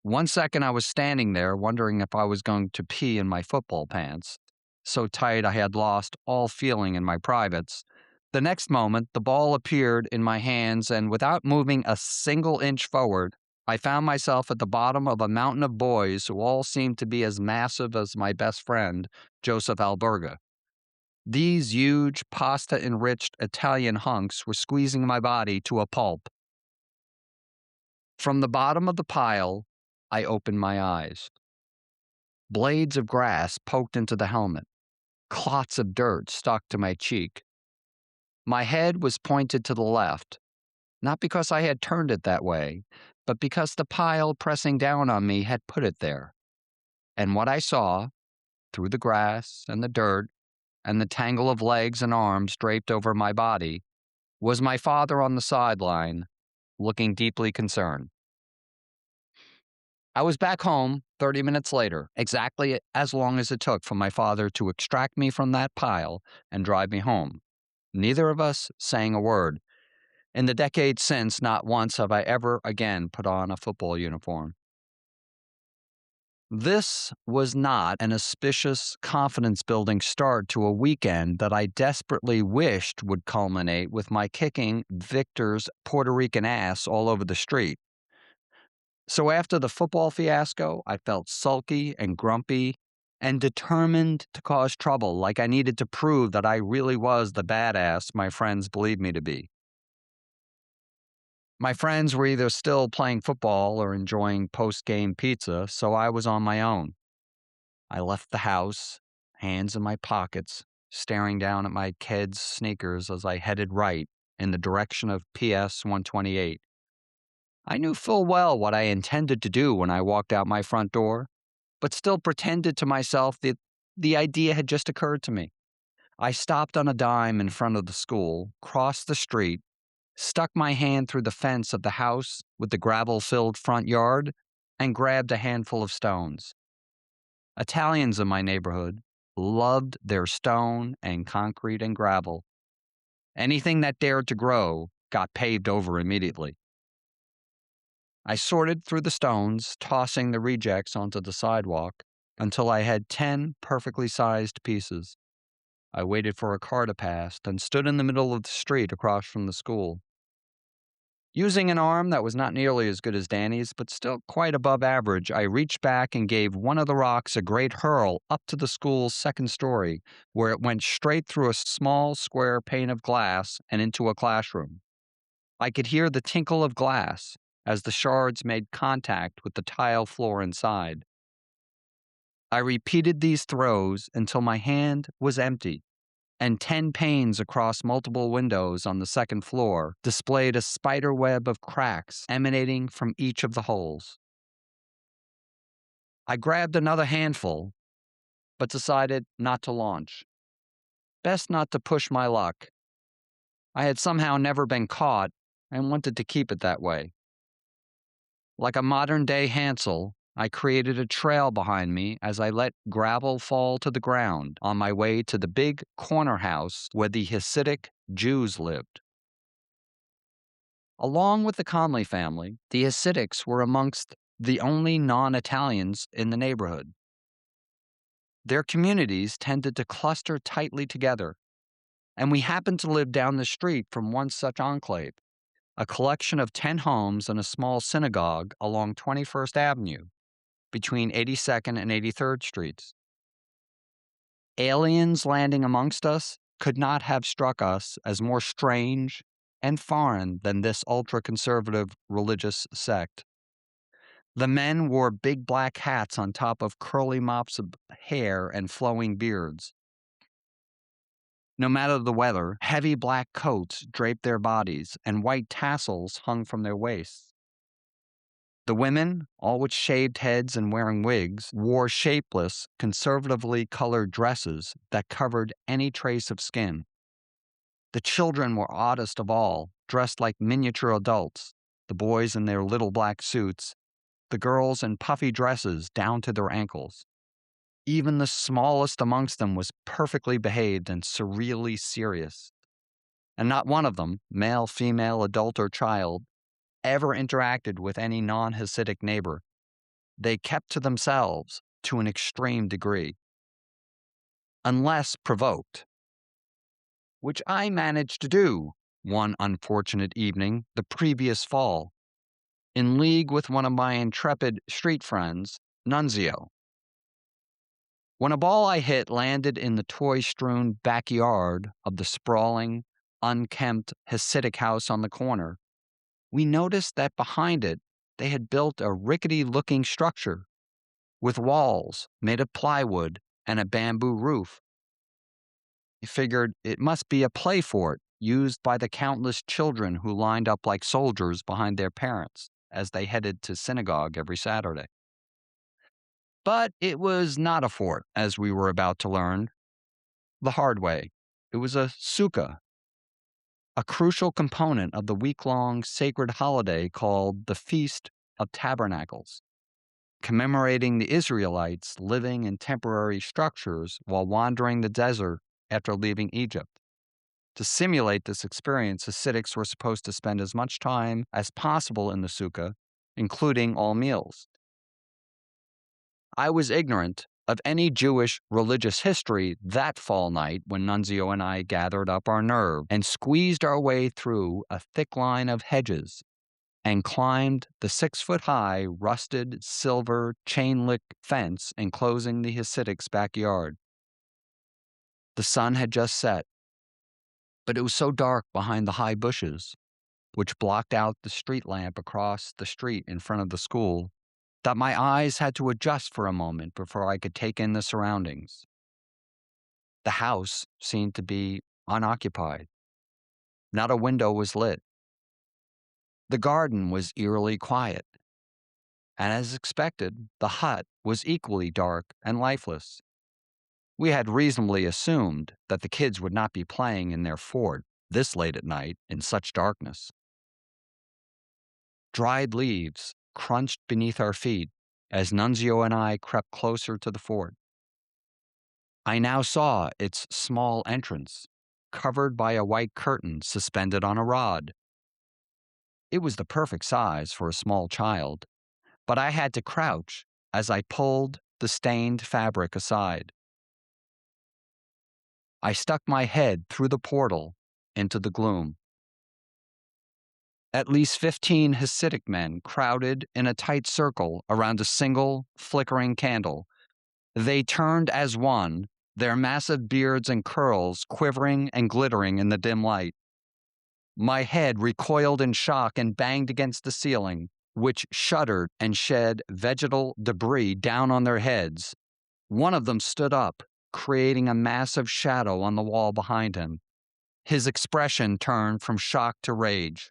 One second I was standing there wondering if I was going to pee in my football pants, so tight I had lost all feeling in my privates. The next moment, the ball appeared in my hands, and without moving a single inch forward, I found myself at the bottom of a mountain of boys who all seemed to be as massive as my best friend, Joseph Alberga. These huge, pasta enriched Italian hunks were squeezing my body to a pulp. From the bottom of the pile, I opened my eyes. Blades of grass poked into the helmet. Clots of dirt stuck to my cheek. My head was pointed to the left, not because I had turned it that way, but because the pile pressing down on me had put it there. And what I saw, through the grass and the dirt and the tangle of legs and arms draped over my body, was my father on the sideline, looking deeply concerned. I was back home 30 minutes later, exactly as long as it took for my father to extract me from that pile and drive me home. Neither of us saying a word. In the decades since, not once have I ever again put on a football uniform. This was not an auspicious, confidence building start to a weekend that I desperately wished would culminate with my kicking Victor's Puerto Rican ass all over the street. So after the football fiasco, I felt sulky and grumpy and determined to cause trouble, like I needed to prove that I really was the badass my friends believed me to be. My friends were either still playing football or enjoying post-game pizza, so I was on my own. I left the house, hands in my pockets, staring down at my kids' sneakers as I headed right in the direction of PS 128. I knew full well what I intended to do when I walked out my front door, but still pretended to myself that the idea had just occurred to me. I stopped on a dime in front of the school, crossed the street, stuck my hand through the fence of the house with the gravel-filled front yard, and grabbed a handful of stones. Italians in my neighborhood loved their stone and concrete and gravel. Anything that dared to grow got paved over immediately. I sorted through the stones, tossing the rejects onto the sidewalk, until I had 10 perfectly sized pieces. I waited for a car to pass, then stood in the middle of the street across from the school. Using an arm that was not nearly as good as Danny's, but still quite above average, I reached back and gave one of the rocks a great hurl up to the school's second story, where it went straight through a small square pane of glass and into a classroom. I could hear the tinkle of glass as the shards made contact with the tile floor inside. I repeated these throws until my hand was empty, and 10 panes across multiple windows on the second floor displayed a spider web of cracks emanating from each of the holes. I grabbed another handful, but decided not to launch. Best not to push my luck. I had somehow never been caught and wanted to keep it that way. Like a modern-day Hansel, I created a trail behind me as I let gravel fall to the ground on my way to the big corner house where the Hasidic Jews lived. Along with the Conley family, the Hasidics were amongst the only non-Italians in the neighborhood. Their communities tended to cluster tightly together, and we happened to live down the street from one such enclave, a collection of 10 homes and a small synagogue along 21st Avenue, between 82nd and 83rd Streets. Aliens landing amongst us could not have struck us as more strange and foreign than this ultra-conservative religious sect. The men wore big black hats on top of curly mops of hair and flowing beards. No matter the weather, heavy black coats draped their bodies, and white tassels hung from their waists. The women, all with shaved heads and wearing wigs, wore shapeless, conservatively colored dresses that covered any trace of skin. The children were oddest of all, dressed like miniature adults, the boys in their little black suits, the girls in puffy dresses down to their ankles. Even the smallest amongst them was perfectly behaved and surreally serious. And not one of them, male, female, adult, or child, ever interacted with any non-Hasidic neighbor. they kept to themselves to an extreme degree, unless provoked, which I managed to do one unfortunate evening the previous fall, in league with one of my intrepid street friends, Nunzio. When a ball I hit landed in the toy strewn backyard of the sprawling, unkempt Hasidic house on the corner, we noticed that behind it they had built a rickety looking structure with walls made of plywood and a bamboo roof. I figured it must be a play fort used by the countless children who lined up like soldiers behind their parents as they headed to synagogue every Saturday. But it was not a fort, as we were about to learn the hard way. It was a sukkah, a crucial component of the week-long sacred holiday called the Feast of Tabernacles, commemorating the Israelites living in temporary structures while wandering the desert after leaving Egypt. To simulate this experience, Hasidics were supposed to spend as much time as possible in the sukkah, including all meals. I was ignorant of any Jewish religious history that fall night when Nunzio and I gathered up our nerve and squeezed our way through a thick line of hedges and climbed the 6-foot-high, rusted silver chain-link fence enclosing the Hasidics' backyard. The sun had just set, but it was so dark behind the high bushes, which blocked out the street lamp across the street in front of the school, that my eyes had to adjust for a moment before I could take in the surroundings. The house seemed to be unoccupied. Not a window was lit. The garden was eerily quiet. And as expected, the hut was equally dark and lifeless. We had reasonably assumed that the kids would not be playing in their fort this late at night in such darkness. Dried leaves crunched beneath our feet as Nunzio and I crept closer to the fort. I now saw its small entrance, covered by a white curtain suspended on a rod. It was the perfect size for a small child, but I had to crouch as I pulled the stained fabric aside. I stuck my head through the portal into the gloom. At least 15 Hasidic men crowded in a tight circle around a single, flickering candle. They turned as one, their massive beards and curls quivering and glittering in the dim light. My head recoiled in shock and banged against the ceiling, which shuddered and shed vegetal debris down on their heads. One of them stood up, creating a massive shadow on the wall behind him. His expression turned from shock to rage.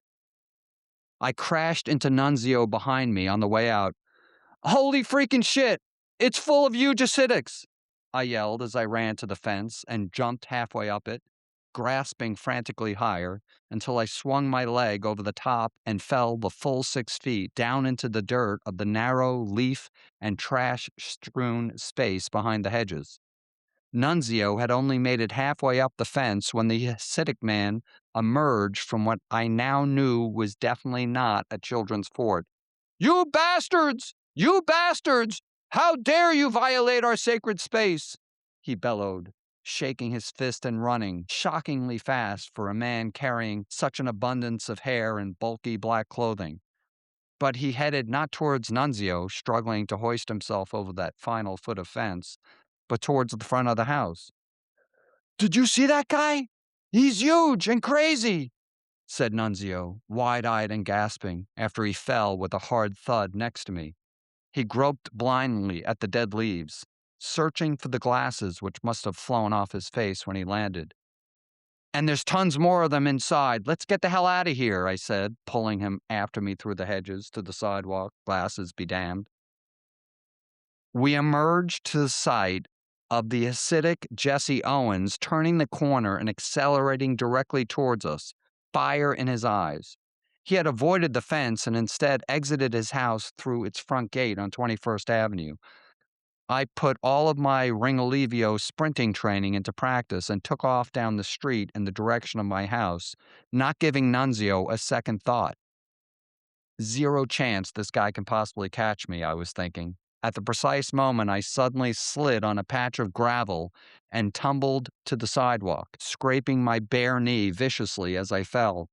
I crashed into Nunzio behind me on the way out. "Holy freaking shit! It's full of you Hasidics!" I yelled as I ran to the fence and jumped halfway up it, grasping frantically higher until I swung my leg over the top and fell the full 6 feet down into the dirt of the narrow leaf and trash-strewn space behind the hedges. Nunzio had only made it halfway up the fence when the Hasidic man emerged from what I now knew was definitely not a children's fort. "You bastards! You bastards! How dare you violate our sacred space!" he bellowed, shaking his fist and running, shockingly fast for a man carrying such an abundance of hair and bulky black clothing. But he headed not towards Nunzio, struggling to hoist himself over that final foot of fence, but towards the front of the house. "Did you see that guy? He's huge and crazy," said Nunzio, wide-eyed and gasping, after he fell with a hard thud next to me. He groped blindly at the dead leaves, searching for the glasses which must have flown off his face when he landed. "And there's tons more of them inside. Let's get the hell out of here," I said, pulling him after me through the hedges to the sidewalk, glasses be damned. We emerged to the sight of the Hasidic Jesse Owens turning the corner and accelerating directly towards us, fire in his eyes. He had avoided the fence and instead exited his house through its front gate on 21st Avenue. I put all of my Ringolevio sprinting training into practice and took off down the street in the direction of my house, not giving Nunzio a second thought. Zero chance this guy can possibly catch me, I was thinking. At the precise moment, I suddenly slid on a patch of gravel and tumbled to the sidewalk, scraping my bare knee viciously as I fell.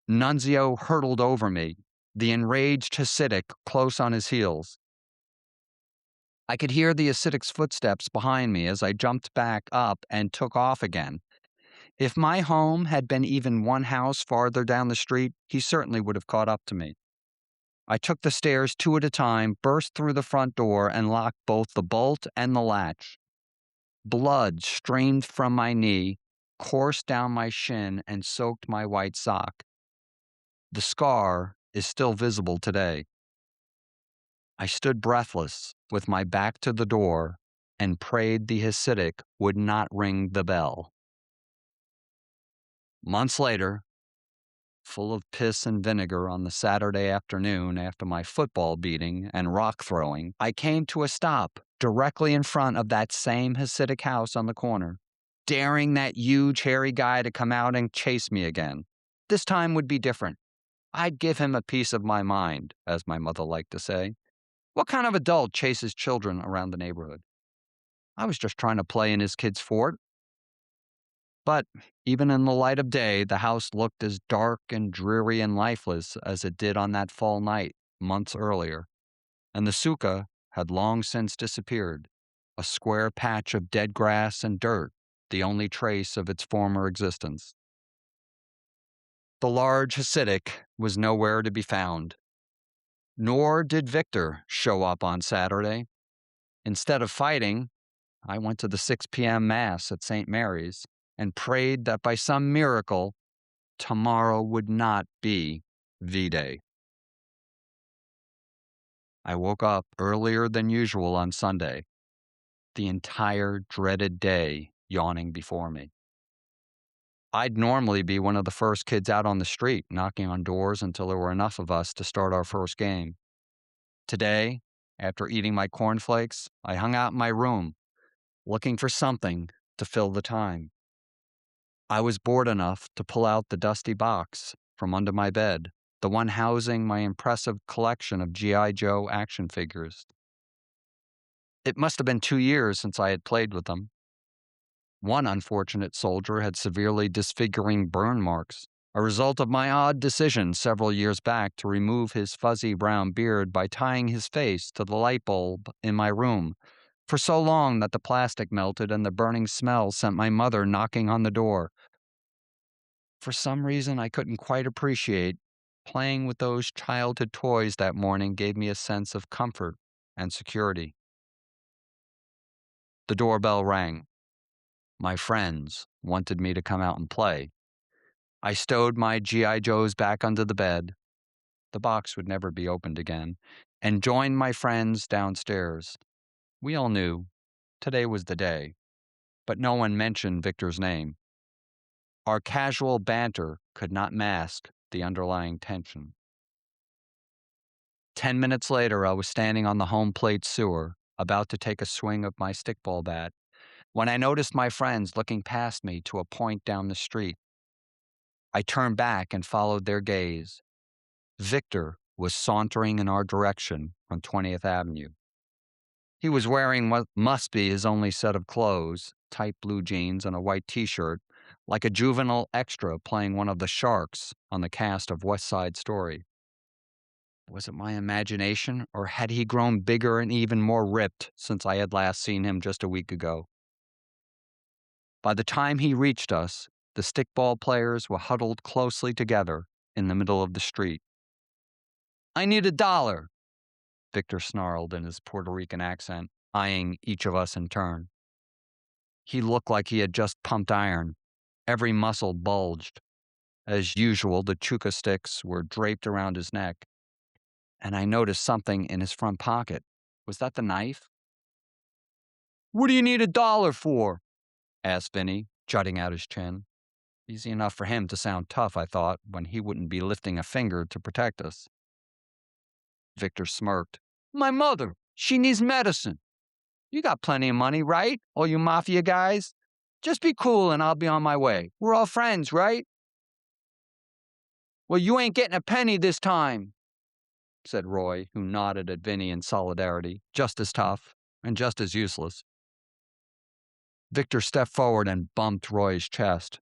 Nunzio hurtled over me, the enraged Hasidic close on his heels. I could hear the Hasidic's footsteps behind me as I jumped back up and took off again. If my home had been even one house farther down the street, he certainly would have caught up to me. I took the stairs two at a time, burst through the front door, and locked both the bolt and the latch. Blood streamed from my knee, coursed down my shin, and soaked my white sock. The scar is still visible today. I stood breathless, with my back to the door, and prayed the Hasidic would not ring the bell. Months later, full of piss and vinegar on the Saturday afternoon after my football beating and rock throwing, I came to a stop directly in front of that same Hasidic house on the corner, daring that huge, hairy guy to come out and chase me again. This time would be different. I'd give him a piece of my mind, as my mother liked to say. What kind of adult chases children around the neighborhood? I was just trying to play in his kid's fort. But even in the light of day, the house looked as dark and dreary and lifeless as it did on that fall night months earlier, and the sukkah had long since disappeared, a square patch of dead grass and dirt, the only trace of its former existence. The large Hasidic was nowhere to be found. Nor did Victor show up on Saturday. Instead of fighting, I went to the 6 p.m. Mass at St. Mary's and prayed that by some miracle, tomorrow would not be V-Day. I woke up earlier than usual on Sunday, the entire dreaded day yawning before me. I'd normally be one of the first kids out on the street, knocking on doors until there were enough of us to start our first game. Today, after eating my cornflakes, I hung out in my room, looking for something to fill the time. I was bored enough to pull out the dusty box from under my bed, the one housing my impressive collection of G.I. Joe action figures. It must have been 2 years since I had played with them. One unfortunate soldier had severely disfiguring burn marks, a result of my odd decision several years back to remove his fuzzy brown beard by tying his face to the light bulb in my room for so long that the plastic melted and the burning smell sent my mother knocking on the door. For some reason I couldn't quite appreciate, playing with those childhood toys that morning gave me a sense of comfort and security. The doorbell rang. My friends wanted me to come out and play. I stowed my G.I. Joes back under the bed. The box would never be opened again, and joined my friends downstairs. We all knew today was the day, but no one mentioned Victor's name. Our casual banter could not mask the underlying tension. 10 minutes later, I was standing on the home plate sewer, about to take a swing of my stickball bat, when I noticed my friends looking past me to a point down the street. I turned back and followed their gaze. Victor was sauntering in our direction on 20th Avenue. He was wearing what must be his only set of clothes, tight blue jeans and a white t-shirt, like a juvenile extra playing one of the sharks on the cast of West Side Story. Was it my imagination, or had he grown bigger and even more ripped since I had last seen him just a week ago? By the time he reached us, the stickball players were huddled closely together in the middle of the street. "I need $1, Victor snarled in his Puerto Rican accent, eyeing each of us in turn. He looked like he had just pumped iron. Every muscle bulged. As usual, the chuka sticks were draped around his neck, and I noticed something in his front pocket. Was that the knife? "What do you need $1 for?" asked Vinny, jutting out his chin. Easy enough for him to sound tough, I thought, when he wouldn't be lifting a finger to protect us. Victor smirked. "My mother, she needs medicine. You got plenty of money, right, all you mafia guys? Just be cool and I'll be on my way. We're all friends, right?" "Well, you ain't getting a penny this time," said Roy, who nodded at Vinny in solidarity, just as tough and just as useless. Victor stepped forward and bumped Roy's chest.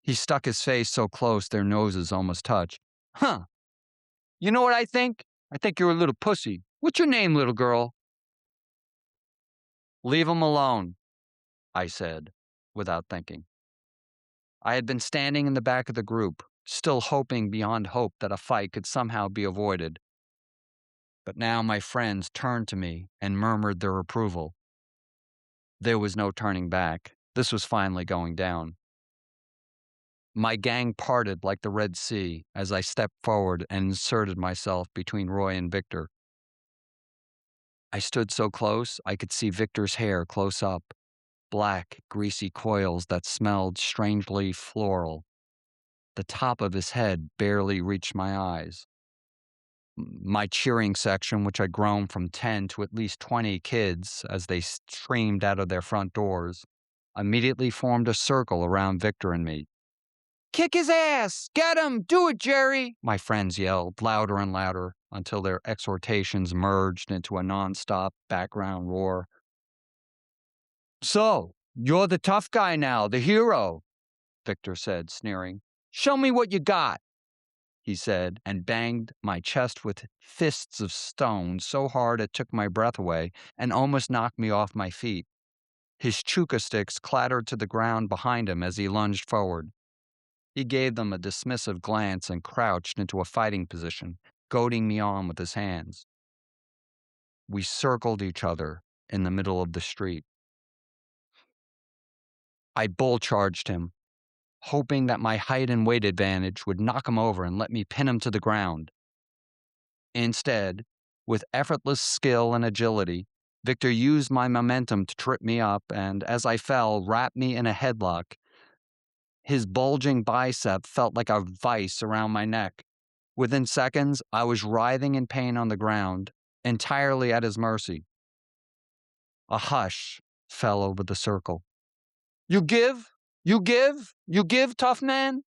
He stuck his face so close their noses almost touched. Huh. You know what I think? I think you're a little pussy. What's your name, little girl? Leave him alone, I said, without thinking. I had been standing in the back of the group, still hoping beyond hope that a fight could somehow be avoided. But now my friends turned to me and murmured their approval. There was no turning back. This was finally going down. My gang parted like the Red Sea as I stepped forward and inserted myself between Roy and Victor. I stood so close I could see Victor's hair close up, black, greasy coils that smelled strangely floral. The top of his head barely reached my eyes. My cheering section, which had grown from 10 to at least 20 kids as they streamed out of their front doors, immediately formed a circle around Victor and me. Kick his ass! Get him! Do it, Jerry! My friends yelled, louder and louder, until their exhortations merged into a nonstop background roar. So, you're the tough guy now, the hero, Victor said, sneering. Show me what you got, he said, and banged my chest with fists of stone so hard it took my breath away and almost knocked me off my feet. His chuka sticks clattered to the ground behind him as he lunged forward. He gave them a dismissive glance and crouched into a fighting position, goading me on with his hands. We circled each other in the middle of the street. I bull charged him, hoping that my height and weight advantage would knock him over and let me pin him to the ground. Instead, with effortless skill and agility, Victor used my momentum to trip me up and, as I fell, wrapped me in a headlock. His bulging bicep felt like a vice around my neck. Within seconds, I was writhing in pain on the ground, entirely at his mercy. A hush fell over the circle. You give? You give? You give, tough man?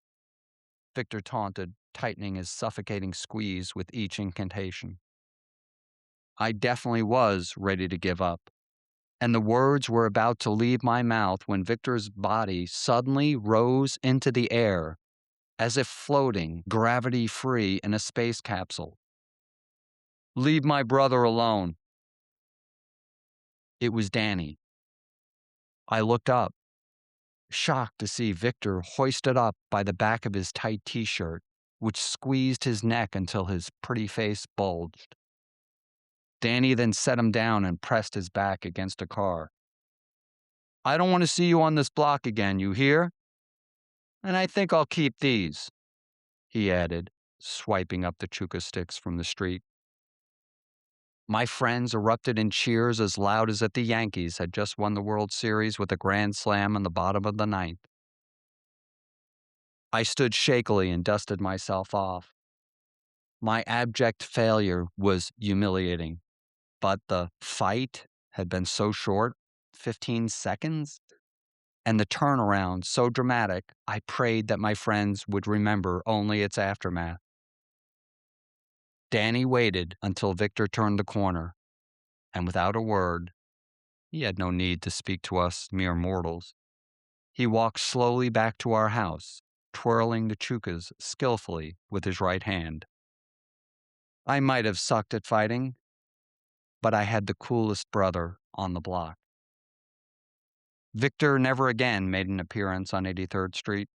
Victor taunted, tightening his suffocating squeeze with each incantation. I definitely was ready to give up, and the words were about to leave my mouth when Victor's body suddenly rose into the air, as if floating, gravity-free in a space capsule. Leave my brother alone. It was Danny. I looked up, shocked to see Victor hoisted up by the back of his tight t-shirt, which squeezed his neck until his pretty face bulged. Danny then set him down and pressed his back against a car. I don't want to see you on this block again, you hear? And I think I'll keep these, he added, swiping up the chuka sticks from the street. My friends erupted in cheers as loud as if the Yankees had just won the World Series with a grand slam in the bottom of the ninth. I stood shakily and dusted myself off. My abject failure was humiliating, but the fight had been so short, 15 seconds, and the turnaround so dramatic, I prayed that my friends would remember only its aftermath. Danny waited until Victor turned the corner, and without a word, he had no need to speak to us mere mortals, he walked slowly back to our house, twirling the chukas skillfully with his right hand. I might have sucked at fighting, but I had the coolest brother on the block. Victor never again made an appearance on 83rd Street.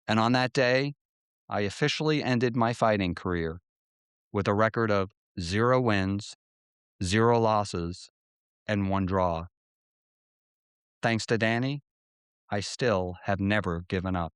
And on that day, I officially ended my fighting career with a record of 0 wins, 0 losses, and 1 draw. Thanks to Danny, I still have never given up.